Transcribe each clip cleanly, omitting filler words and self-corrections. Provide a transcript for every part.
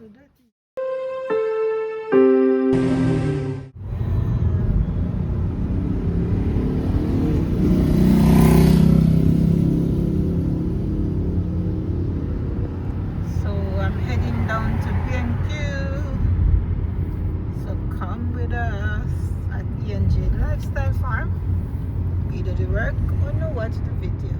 So I'm heading down to BNQ. So come with us at ENJ Lifestyle Farm. Either the work or no watch the video.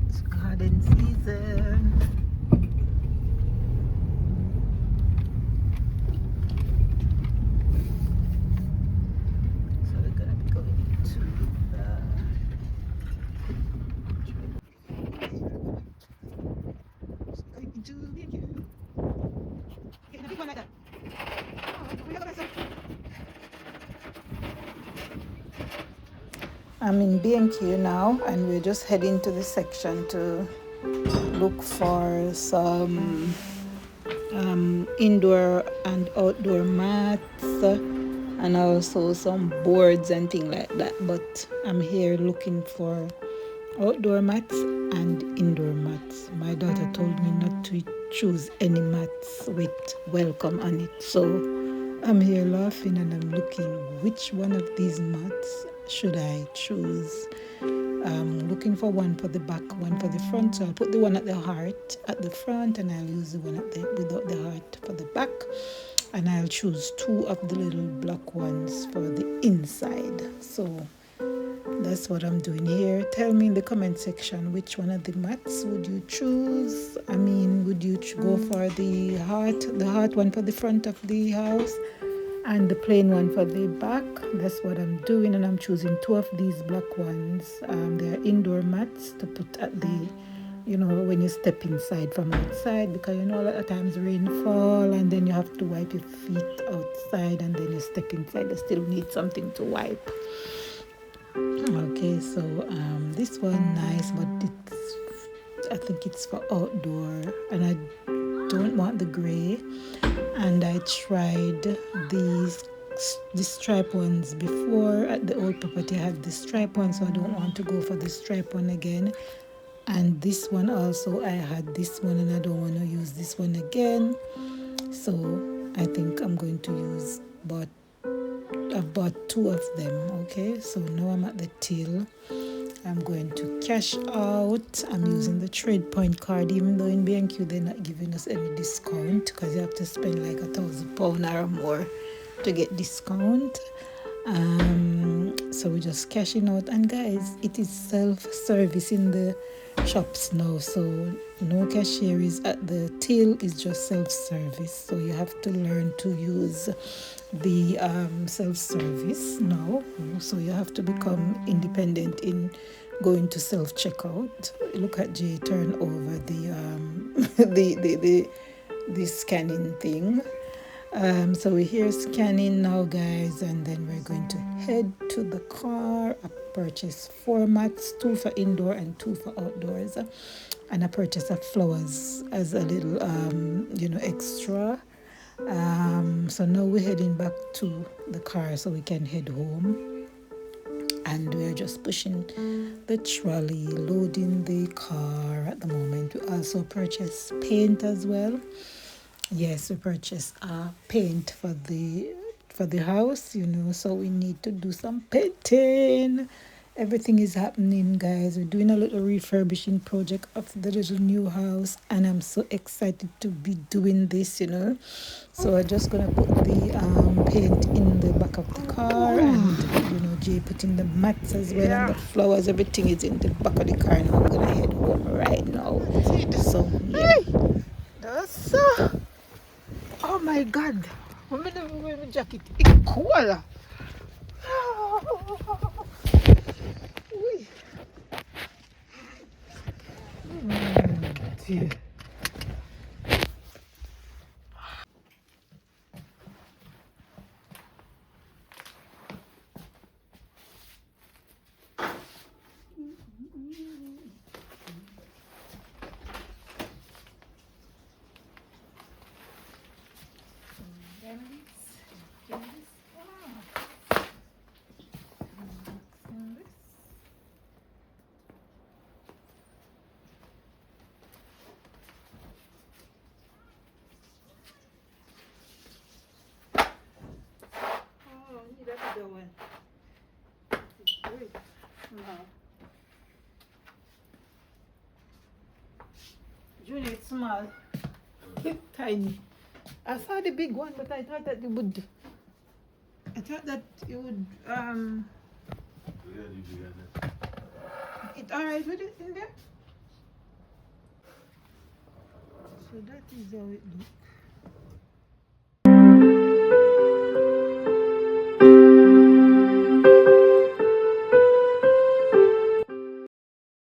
It's garden season. So we're gonna be going to I'm in B&Q now, and we're just heading to the section to look for some indoor and outdoor mats and also some boards and things like that. But I'm here looking for outdoor mats and indoor mats. My daughter told me not to choose any mats with welcome on it. So I'm here laughing and I'm looking which one of these mats should I choose. Looking for one for the back, one for the front. So I'll put the one at the heart at the front, and I'll use the one at the without the heart for the back. And I'll choose two of the little black ones for the inside. So that's what I'm doing here. Tell me in the comment section which one of the mats would you choose. I mean, would you go for the heart one for the front of the house and the plain one for the back? That's what I'm doing, and I'm choosing two of these black ones. They are indoor mats to put at the, when you step inside from outside, because a lot of times rain fall and then you have to wipe your feet outside and then you step inside. You still need something to wipe. Okay, so this one nice, but I think it's for outdoor, and I don't want the gray. And I tried the stripe ones before. At the old property I had the stripe one, so I don't want to go for the stripe one again. And this one also, I had this one and I don't want to use this one again. So I think I'm going to use, but I've bought two of them. Okay, so now I'm at the till. I'm going to cash out. I'm using the Trade Point card, even though in B&Q they're not giving us any discount, because you have to spend like £1,000 or more to get discount. So we're just cashing out, and guys, it is self-service in the shops now, so no cashier is at the till, it's just self-service. So you have to learn to use the self-service now. So you have to become independent in going to self-checkout. Look at Jay turn over the scanning thing. So we're here scanning now, guys, and then we're going to head to the car. I purchased 4 mats, 2 for indoor and 2 for outdoors, and I purchased flowers as a little extra. So now we're heading back to the car so we can head home, and we're just pushing the trolley, loading the car at the moment. We also purchased paint as well. Yes, we purchased paint for the house, so we need to do some painting. Everything is happening, guys. We're doing a little refurbishing project of the little new house, and I'm so excited to be doing this, you know. So I'm just gonna put the paint in the back of the car, and you know, Jay putting the mats as well, and the flowers. Everything is in the back of the car now. I'm gonna head home right now. So yeah. That's so. Oh my God. I'm gonna wear my jacket. It's cool. Uy. Dear. Oh, you got the one. Great. No. Junior, it's small. Tiny. I saw the big one, but I thought that it would. I thought that it would. It alright with it in there. So that is how it looks.